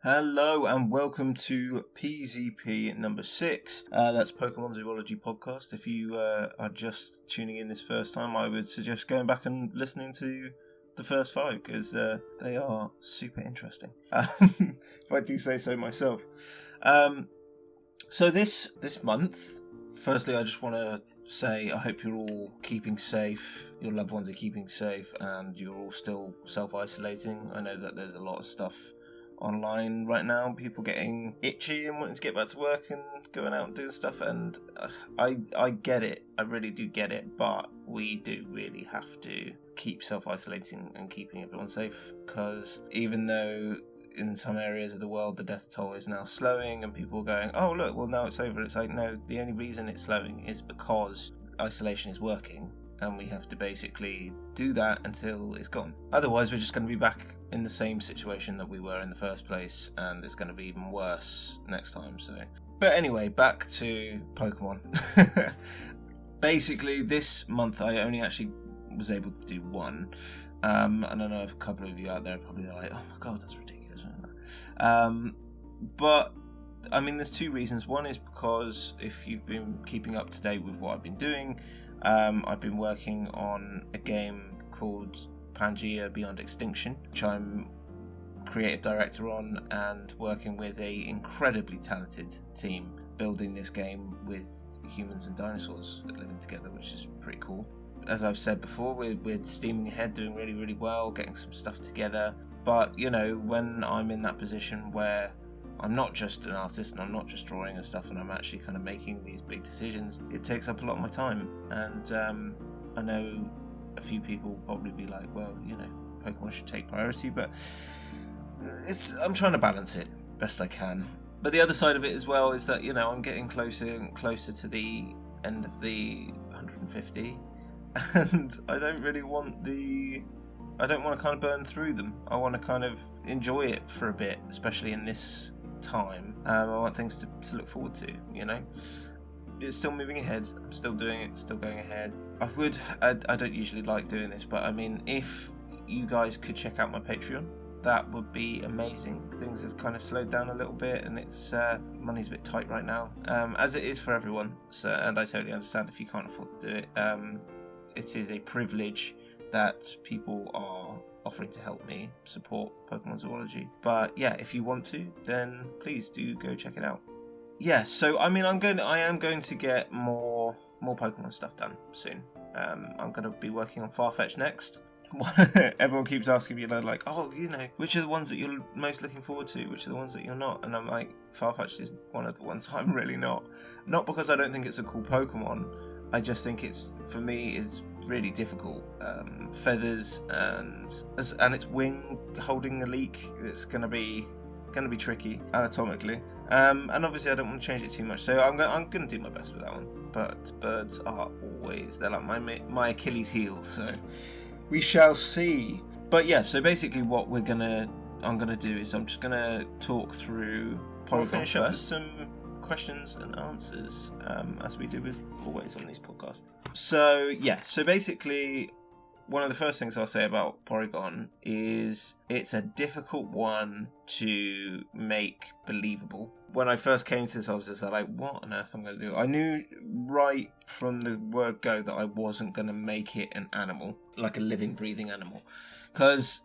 Hello and welcome to PZP number 6. That's Pokemon Zoology Podcast. If you are just tuning in this first time, I would suggest going back and listening to the first 5 because they are super interesting. If I do say so myself. So this month, firstly, I just want to say I hope you're all keeping safe, your loved ones are keeping safe, and you're all still self-isolating. I know that there's a lot of stuff online right now, people getting itchy and wanting to get back to work and going out and doing stuff, and I get it, I really do get it, but we do really have to keep self-isolating and keeping everyone safe, because even though in some areas of the world the death toll is now slowing and people are going, oh look, well now it's over, it's like, no, the only reason it's slowing is because isolation is working. And we have to basically do that until it's gone. Otherwise, we're just going to be back in the same situation that we were in the first place, and it's going to be even worse next time. So, but anyway, back to Pokemon. Basically, this month I only actually was able to do one. And I know a couple of you out there are probably like, oh my god, that's ridiculous. But I mean, there's two reasons. One is because if you've been keeping up to date with what I've been doing, I've been working on a game called Pangea Beyond Extinction, which I'm creative director on, and working with a incredibly talented team building this game with humans and dinosaurs living together, which is pretty cool. As I've said before, we're steaming ahead, doing really, really well, getting some stuff together. But, you know, when I'm in that position where I'm not just an artist and I'm not just drawing and stuff, and I'm actually kind of making these big decisions, it takes up a lot of my time. And I know a few people will probably be like, well, you know, Pokemon should take priority, but I'm trying to balance it best I can. But the other side of it as well is that, you know, I'm getting closer and closer to the end of the 150, and I don't want to kind of burn through them. I want to kind of enjoy it for a bit, especially in this time. I want things to look forward to, you know. It's still moving ahead, I'm still doing it, still going ahead. I don't usually like doing this, but I mean, if you guys could check out my Patreon, that would be amazing. Things have kind of slowed down a little bit, and it's money's a bit tight right now, as it is for everyone, so, and I totally understand if you can't afford to do it. It is a privilege that people are offering to help me support Pokemon Zoology. But yeah, if you want to, then please do go check it out. Yeah, so I mean, I am going to get more Pokemon stuff done soon. I'm going to be working on Farfetch next. Everyone keeps asking me, like, oh, you know, which are the ones that you're most looking forward to? Which are the ones that you're not? And I'm like, Farfetch is one of the ones I'm really not. Not because I don't think it's a cool Pokemon. I just think it's, for me, is really difficult. Feathers and its wing holding the leak, it's gonna be tricky anatomically. And obviously I don't want to change it too much, so I'm gonna do my best with that one. But birds are they're like my Achilles heel, so we shall see. But yeah, so basically what I'm gonna do is I'm just gonna talk through Porygon, finish up with some questions and answers, as we do with always on these podcasts. So yeah, so basically one of the first things I'll say about Porygon is it's a difficult one to make believable. When I first came to this, I was just like, what on earth am I going to do? I knew right from the word go that I wasn't going to make it an animal, like a living, breathing animal, because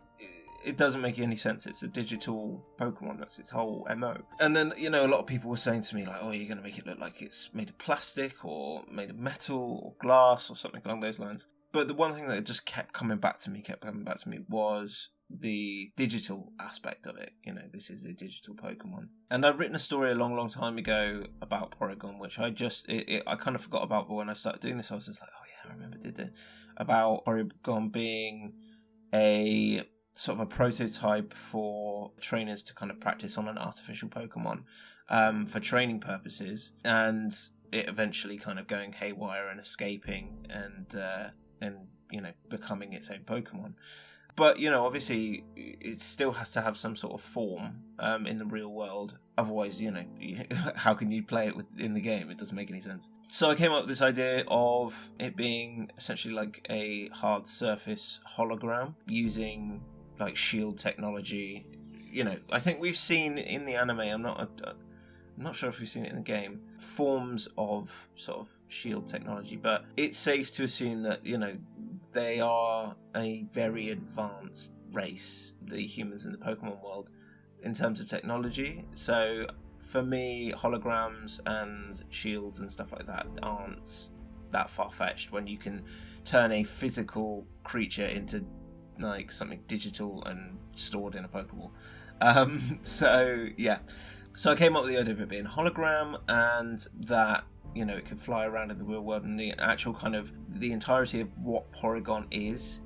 it doesn't make any sense. It's a digital Pokemon. That's its whole MO. And then, you know, a lot of people were saying to me, like, oh, you're going to make it look like it's made of plastic or made of metal or glass or something along those lines. But the one thing that just kept coming back to me was the digital aspect of it. You know, this is a digital Pokemon. And I've written a story a long, long time ago about Porygon, which I kind of forgot about, but when I started doing this, I was just like, oh yeah, I remember did it. About Porygon being a sort of a prototype for trainers to kind of practice on an artificial Pokemon for training purposes, and it eventually kind of going haywire and escaping and you know, becoming its own Pokemon. But, you know, obviously it still has to have some sort of form in the real world. Otherwise, you know, how can you play it in the game? It doesn't make any sense. So I came up with this idea of it being essentially like a hard surface hologram using like shield technology, I think we've seen in the anime, I'm not sure if we've seen it in the game, forms of sort of shield technology, but it's safe to assume that, they are a very advanced race, the humans in the Pokemon world, in terms of technology. So for me, holograms and shields and stuff like that aren't that far-fetched when you can turn a physical creature into like something digital and stored in a Pokeball. So I came up with the idea of it being a hologram, and that it could fly around in the real world, and the actual kind of the entirety of what Porygon is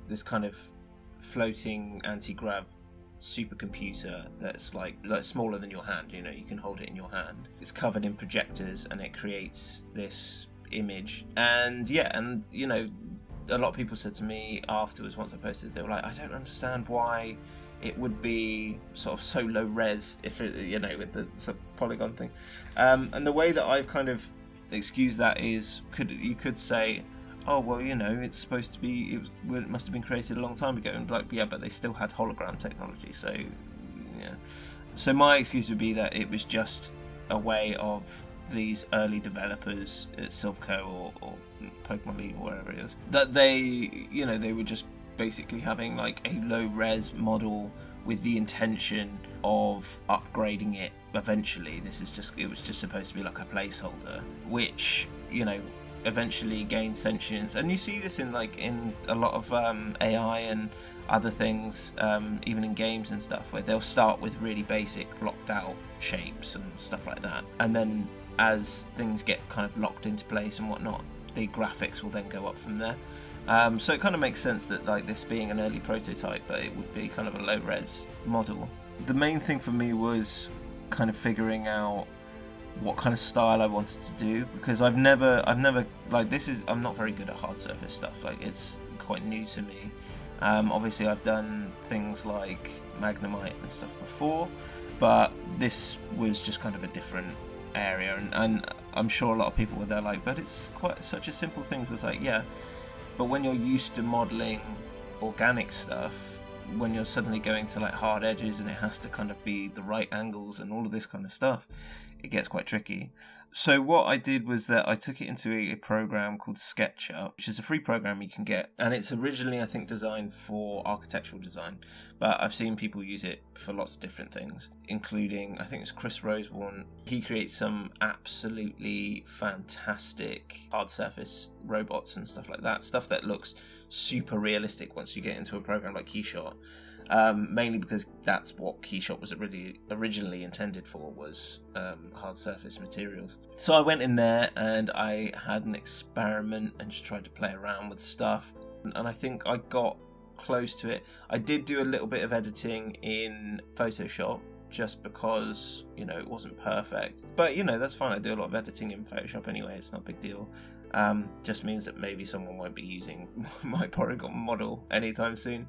this kind of floating anti-grav supercomputer that's like smaller than your hand. You can hold it in your hand. It's covered in projectors, and it creates this image. And a lot of people said to me afterwards, once I posted, they were like, I don't understand why it would be sort of so low res if it, with the polygon thing. And the way that I've kind of excused that is, you could say, oh well, it's supposed to be, it must have been created a long time ago, and but they still had hologram technology, so yeah. So my excuse would be that it was just a way of these early developers at Silphco or Pokemon League or wherever it is, that they were just basically having like a low res model with the intention of upgrading it eventually. It was just supposed to be like a placeholder, which eventually gains sentience. And you see this in a lot of AI and other things, even in games and stuff, where they'll start with really basic blocked out shapes and stuff like that, and then as things get kind of locked into place and whatnot, the graphics will then go up from there. So it kind of makes sense that this being an early prototype, but it would be kind of a low res model. The main thing for me was kind of figuring out what kind of style I wanted to do, because I've never I'm not very good at hard surface stuff. It's quite new to me. Obviously I've done things like Magnemite and stuff before, but this was just kind of a different area, and I'm sure a lot of people were there but it's quite such a simple thing. So it's yeah, but when you're used to modelling organic stuff, when you're suddenly going to hard edges and it has to kind of be the right angles and all of this kind of stuff, it gets quite tricky. So what I did was that I took it into a program called SketchUp, which is a free program you can get, and it's originally, I think, designed for architectural design, but I've seen people use it for lots of different things, including, I think it's Chris Rosewarne. He creates some absolutely fantastic hard surface robots and stuff like that, stuff that looks super realistic once you get into a program like Keyshot. Mainly because that's what Keyshot was originally intended for, was hard surface materials. So I went in there and I had an experiment and just tried to play around with stuff, and I think I got close to it. I did do a little bit of editing in Photoshop, just because it wasn't perfect, but that's fine. I do a lot of editing in Photoshop anyway, it's not a big deal. Just means that maybe someone won't be using my Porygon model anytime soon.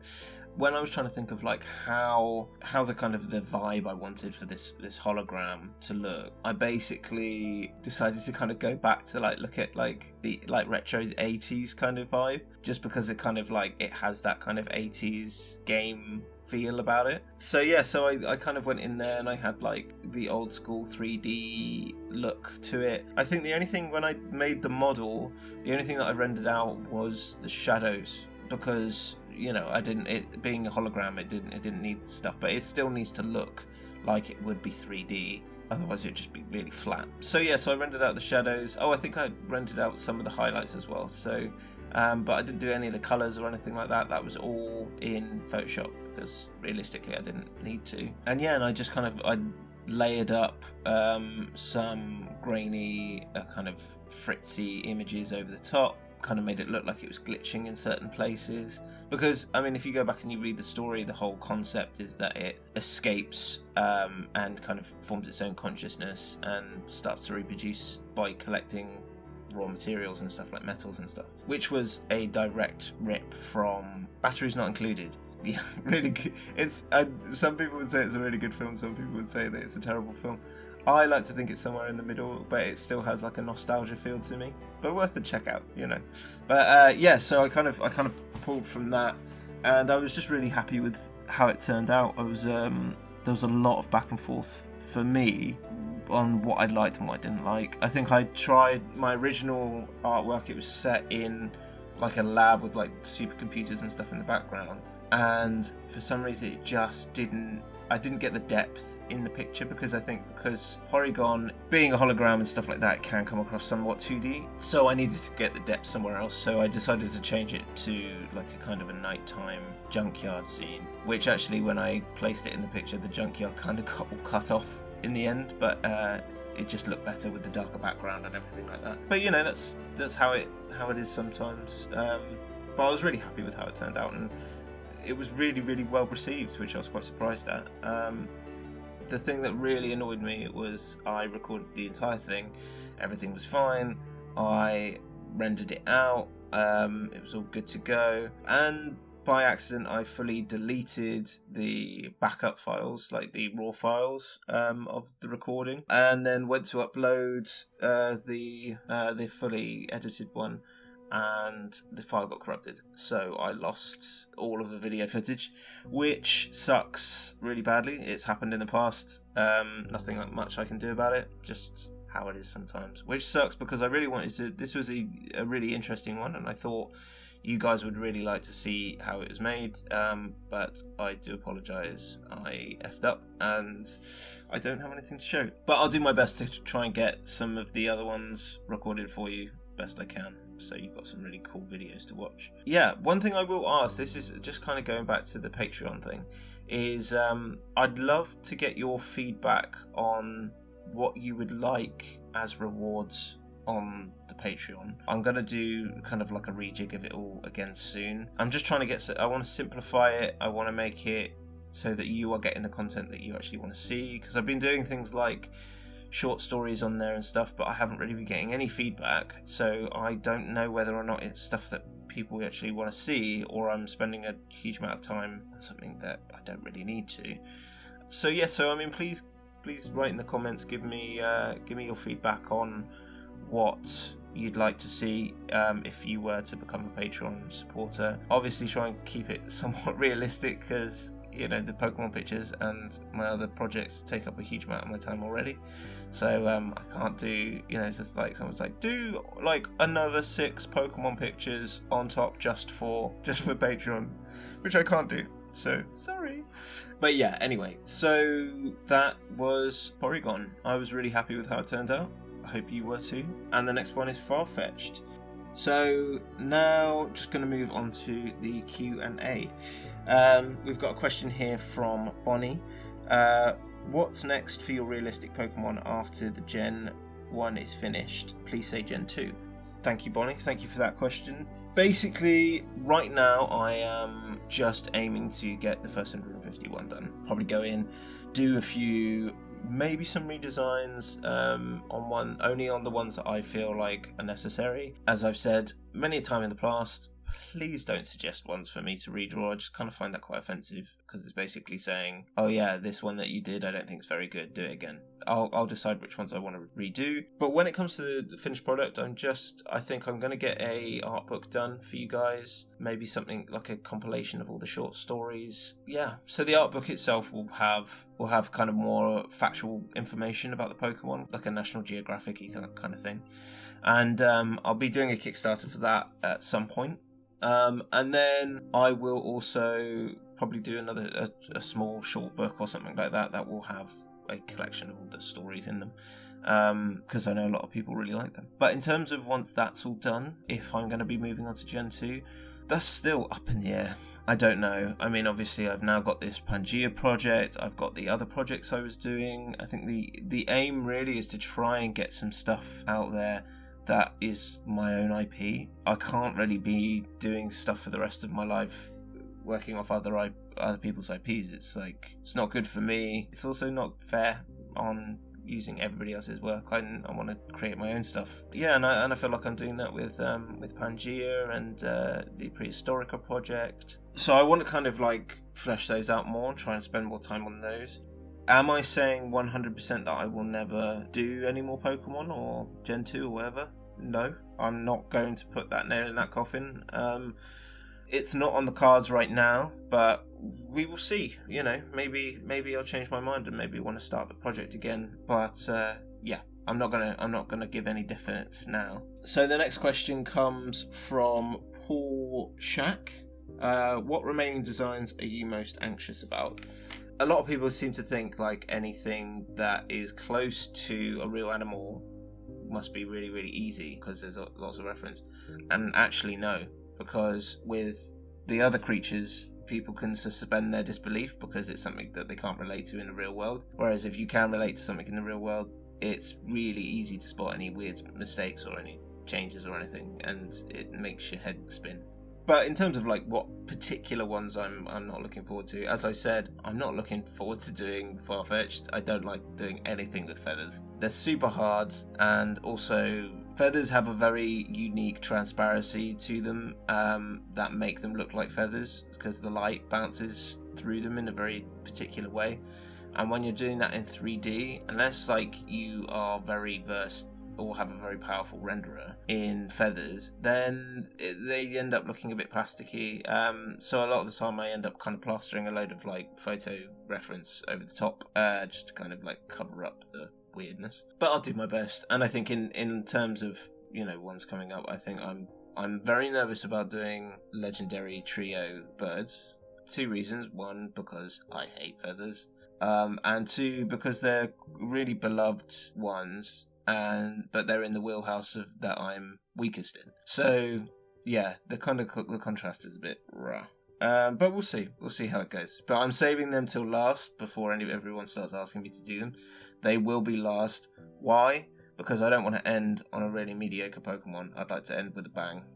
When I was trying to think of how the kind of the vibe I wanted for this hologram to look, I basically decided to kind of go back to look at the retro 80s kind of vibe, just because it kind of it has that kind of 80s game feel about it. So yeah, so I kind of went in there and I had the old school 3D look to it. I think the only thing, when I made the model, the only thing that I rendered out was the shadows, because it being a hologram, it didn't need stuff, but it still needs to look like it would be 3D, otherwise it would just be really flat. So yeah, so I rendered out the shadows. I think I rendered out some of the highlights as well, so but I didn't do any of the colours or anything like that. That was all in Photoshop, because realistically I didn't need to. And yeah, and I just I layered up some grainy kind of fritzy images over the top, kind of made it look like it was glitching in certain places, because if you go back and you read the story, the whole concept is that it escapes and kind of forms its own consciousness and starts to reproduce by collecting raw materials and stuff like metals and stuff, which was a direct rip from Batteries Not Included. Yeah, really good. It's some people would say it's a really good film, some people would say that it's a terrible film. I like to think it's somewhere in the middle, but it still has a nostalgia feel to me. But worth a check out, But yeah, so I kind of pulled from that, and I was just really happy with how it turned out. I was there was a lot of back and forth for me on what I liked and what I didn't like. I think I tried my original artwork. It was set in like a lab with like supercomputers and stuff in the background, and for some reason it just didn't. I didn't get the depth in the picture because Porygon, being a hologram and stuff like that, can come across somewhat 2D. So I needed to get the depth somewhere else. So I decided to change it to like a kind of a nighttime junkyard scene, which actually, when I placed it in the picture, the junkyard kind of got all cut off in the end, but it just looked better with the darker background and everything like that. But you know, that's how it is sometimes. But I was really happy with how it turned out, and it was really, really well received, which I was quite surprised at. The thing that really annoyed me was I recorded the entire thing, everything was fine, I rendered it out, it was all good to go, and by accident I fully deleted the backup files, like the raw files of the recording, and then went to upload the fully edited one, and the file got corrupted, so I lost all of the video footage, which sucks really badly. It's happened in the past, nothing much I can do about it, just how it is sometimes, which sucks because I really wanted to. This was a really interesting one, and I thought you guys would really like to see how it was made, but I do apologise, I effed up and I don't have anything to show, but I'll do my best to try and get some of the other ones recorded for you best I can, so you've got some really cool videos to watch. Yeah, one thing I will ask, this is just kind of going back to the Patreon thing, is I'd love to get your feedback on what you would like as rewards on the Patreon. I'm going to do kind of like a rejig of it all again soon. I'm just trying to I want to simplify it, I want to make it so that you are getting the content that you actually want to see, because I've been doing things like short stories on there and stuff, but I haven't really been getting any feedback, so I don't know whether or not it's stuff that people actually want to see, or I'm spending a huge amount of time on something that I don't really need to. So yeah, I mean, please write in the comments, give me your feedback on what you'd like to see if you were to become a Patreon supporter. Obviously try and keep it somewhat realistic, because you know, the Pokemon pictures and my other projects take up a huge amount of my time already, so I can't do, you know, it's just like someone's like, do like another 6 Pokemon pictures on top just for Patreon, which I can't do, so sorry. But yeah, anyway, so that was Porygon. I was really happy with how it turned out, I hope you were too. And the next one is Farfetch'd. So now just going to move on to the Q&A. We've got a question here from Bonnie. What's next for your realistic Pokemon after the Gen 1 is finished? Please say Gen 2. Thank you, Bonnie. Thank you for that question. Basically, right now I am just aiming to get the first 151 done. Probably go in, do a few, maybe some redesigns only on the ones that I feel like are necessary. As I've said many a time in the past, please don't suggest ones for me to redraw. I just kind of find that quite offensive, because it's basically saying, oh yeah, this one that you did I don't think is very good, do it again. I'll decide which ones I want to redo. But when it comes to the finished product, I think I'm going to get a art book done for you guys. Maybe something like a compilation of all the short stories. Yeah, so the art book itself will have kind of more factual information about the Pokemon, like a National Geographic kind of thing. And I'll be doing a Kickstarter for that at some point. And then I will also probably do a small short book or something like that will have a collection of all the stories in them, because I know a lot of people really like them. But in terms of once that's all done, if I'm going to be moving on to Gen 2, that's still up in the air. I don't know. I mean, obviously I've now got this Pangea project, I've got the other projects I was doing. I think the aim really is to try and get some stuff out there that is my own IP. I can't really be doing stuff for the rest of my life working off other people's IPs. It's like, it's not good for me. It's also not fair on using everybody else's work. I want to create my own stuff. Yeah, and I feel like I'm doing that with Pangea and the Prehistorica project. So I want to kind of like flesh those out more and try and spend more time on those. Am I saying 100% that I will never do any more Pokemon or Gen 2 or whatever? No, I'm not going to put that nail in that coffin. It's not on the cards right now, but we will see. Maybe I'll change my mind and maybe want to start the project again. But yeah, I'm not gonna give any definites now. So the next question comes from Paul Shack. What remaining designs are you most anxious about? A lot of people seem to think like anything that is close to a real animal must be really, really easy because there's lots of reference. And actually no, because with the other creatures, people can suspend their disbelief because it's something that they can't relate to in the real world. Whereas if you can relate to something in the real world, it's really easy to spot any weird mistakes or any changes or anything, and it makes your head spin. But in terms of like what particular ones I'm not looking forward to, as I said, I'm not looking forward to doing Farfetched. I don't like doing anything with feathers. They're super hard, and also feathers have a very unique transparency to them that make them look like feathers because the light bounces through them in a very particular way. And when you're doing that in 3D, unless like you are very versed or have a very powerful renderer in feathers, then they end up looking a bit plasticky. So a lot of the time I end up kind of plastering a load of like photo reference over the top just to kind of like cover up the weirdness. But I'll do my best. And I think in terms of, ones coming up, I think I'm very nervous about doing legendary trio birds. 2 reasons. 1, because I hate feathers. And 2, because they're really beloved ones, but they're in the wheelhouse of that I'm weakest in. So yeah, the contrast is a bit rough. But we'll see how it goes. But I'm saving them till last before everyone starts asking me to do them. They will be last. Why? Because I don't want to end on a really mediocre Pokemon. I'd like to end with a bang.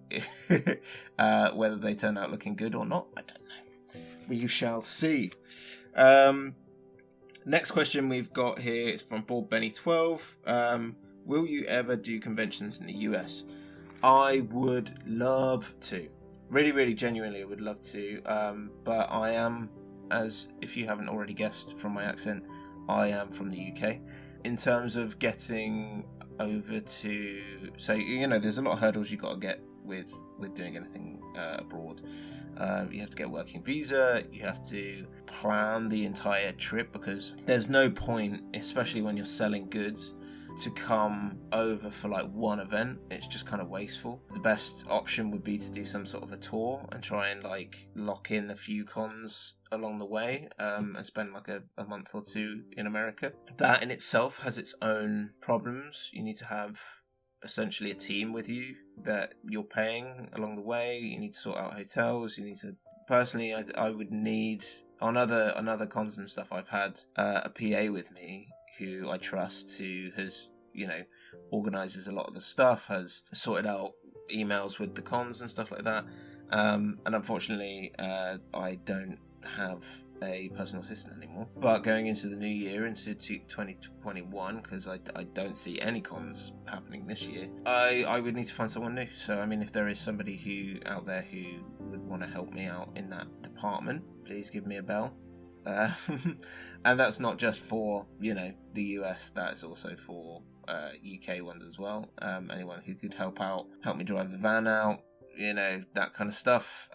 Whether they turn out looking good or not, I don't know. We shall see. Next question we've got here is from Bob Benny 12. Will you ever do conventions in the US? I would love to. Really, really genuinely I would love to. But I am, as if you haven't already guessed from my accent, I am from the UK. In terms of getting over to... So, there's a lot of hurdles you got to get with doing anything abroad. You have to get a working visa, you have to plan the entire trip, because there's no point, especially when you're selling goods, to come over for like one event. It's just kind of wasteful. The best option would be to do some sort of a tour and try and like lock in a few cons along the way, and spend like a month or 2 in America. That in itself has its own problems. You need to have essentially a team with you that you're paying along the way. You need to sort out hotels. You need to... Personally, I would need... On other cons and stuff, I've had a PA with me who I trust, who has, organises a lot of the stuff, has sorted out emails with the cons and stuff like that. And unfortunately, I don't have a personal assistant anymore. But going into the new year, into 2021, because I don't see any cons happening this year, I would need to find someone new. So I mean, if there is somebody out there who would want to help me out in that department, please give me a bell. And that's not just for the US, that's also for UK ones as well. Anyone who could help me drive the van out, that kind of stuff,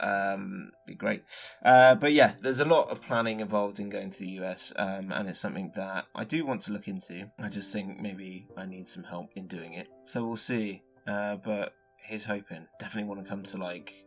be great. But yeah, there's a lot of planning involved in going to the US, and it's something that I do want to look into. I just think maybe I need some help in doing it, so we'll see. But here's hoping. Definitely want to come to like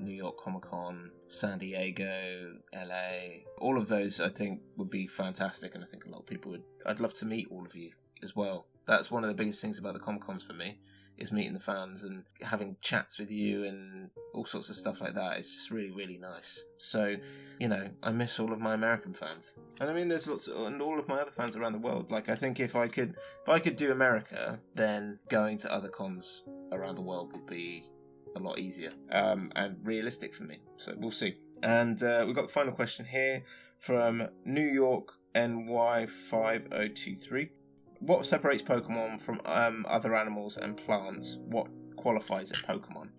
New York Comic Con, San Diego, LA. All of those I think would be fantastic, and I think a lot of people would. I'd love to meet all of you as well. That's one of the biggest things about the Comic Cons for me, is meeting the fans and having chats with you and all sorts of stuff like that. It's just really, really nice. So, I miss all of my American fans. And I mean, there's lots and all of my other fans around the world. Like, I think if I could do America, then going to other cons around the world would be a lot easier and realistic for me. So we'll see. And we've got the final question here from New York NY5023. What separates Pokemon from other animals and plants? What qualifies as Pokemon?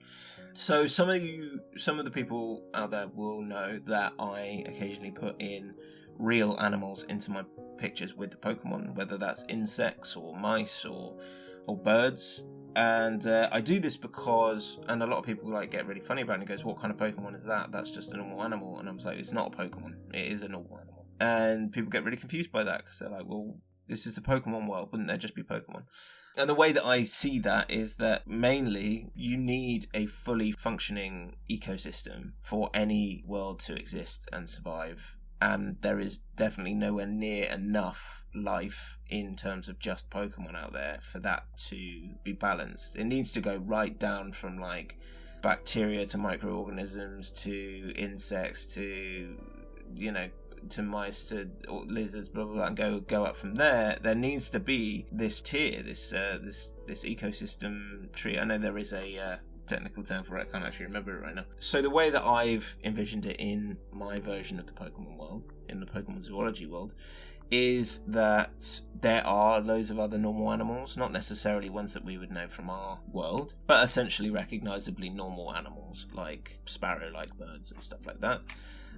So some of the people out there will know that I occasionally put in real animals into my pictures with the Pokemon, whether that's insects or mice or birds. And I do this because, and a lot of people like get really funny about it and goes, what kind of Pokemon is that? That's just a normal animal. And I was like, it's not a Pokemon. It is a normal animal. And people get really confused by that because they're like, well, this is the Pokemon world. Wouldn't there just be Pokemon? And the way that I see that is that mainly you need a fully functioning ecosystem for any world to exist and survive. And there is definitely nowhere near enough life in terms of just Pokemon out there for that to be balanced. It needs to go right down from like bacteria to microorganisms to insects to, to mice to lizards, blah blah blah, and go up from there. There needs to be this tier, this ecosystem tree. I know there is a technical term for it, I can't actually remember it right now. So the way that I've envisioned it in my version of the Pokemon world, in the Pokemon Zoology world, is that there are loads of other normal animals, not necessarily ones that we would know from our world, but essentially recognisably normal animals, like sparrow-like birds and stuff like that.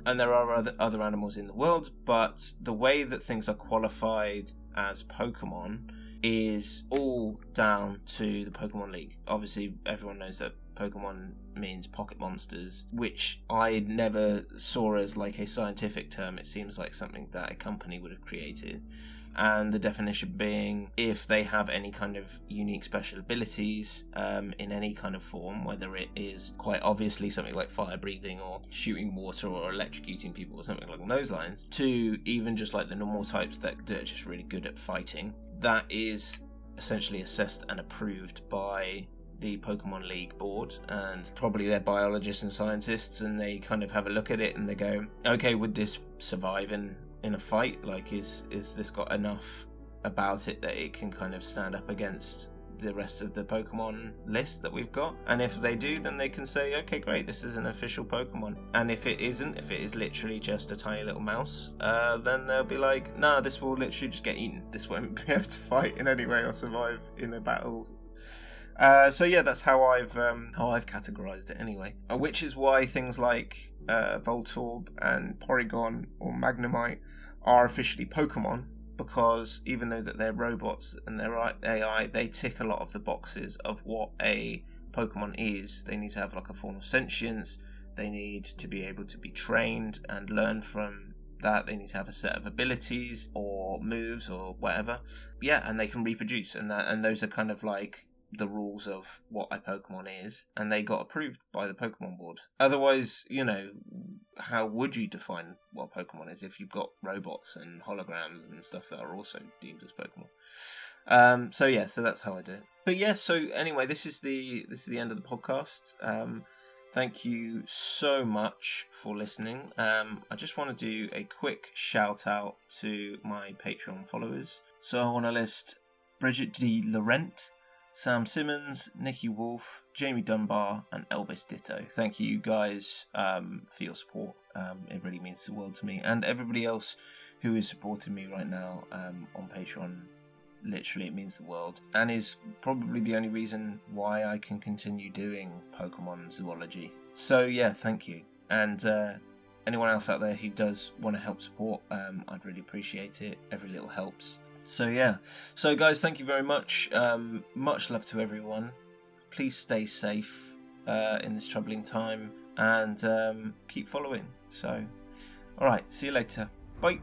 And there are other animals in the world, but the way that things are qualified as Pokemon is all down to the Pokemon League. Obviously, everyone knows that Pokemon means pocket monsters, which I never saw as like a scientific term. It seems like something that a company would have created. And the definition being if they have any kind of unique special abilities in any kind of form, whether it is quite obviously something like fire breathing or shooting water or electrocuting people or something along those lines, to even just like the normal types that are just really good at fighting, that is essentially assessed and approved by the Pokemon League board and probably their biologists and scientists, and they kind of have a look at it and they go, okay, would this survive in a fight? Like, is this got enough about it that it can kind of stand up against the rest of the Pokemon list that we've got? And if they do, then they can say, okay, great, this is an official Pokemon. And if it isn't, if it is literally just a tiny little mouse, then they'll be like, nah, this will literally just get eaten. This won't be able to fight in any way or survive in a battle. So yeah, that's how I've categorized it anyway. Which is why things like Voltorb and Porygon or Magnemite are officially Pokemon, because even though that they're robots and they're AI, they tick a lot of the boxes of what a Pokemon is. They need to have like a form of sentience. They need to be able to be trained and learn from that. They need to have a set of abilities or moves or whatever. Yeah, and they can reproduce, and those are kind of like the rules of what a Pokemon is, and they got approved by the Pokemon board. Otherwise, how would you define what Pokemon is if you've got robots and holograms and stuff that are also deemed as Pokemon? So that's how I do it. But yeah, so anyway, this is the end of the podcast. Thank you so much for listening. I just want to do a quick shout out to my Patreon followers. So I want to list Bridget D Laurent, Sam Simmons, Nikki Wolf, Jamie Dunbar, and Elvis Ditto. Thank you guys for your support. It really means the world to me. And everybody else who is supporting me right now on Patreon, literally it means the world. And is probably the only reason why I can continue doing Pokemon Zoology. So yeah, thank you. And anyone else out there who does want to help support, I'd really appreciate it. Every little helps. So yeah, so guys, thank you very much. Much love to everyone. Please stay safe in this troubling time, and keep following. So, alright, see you later. Bye.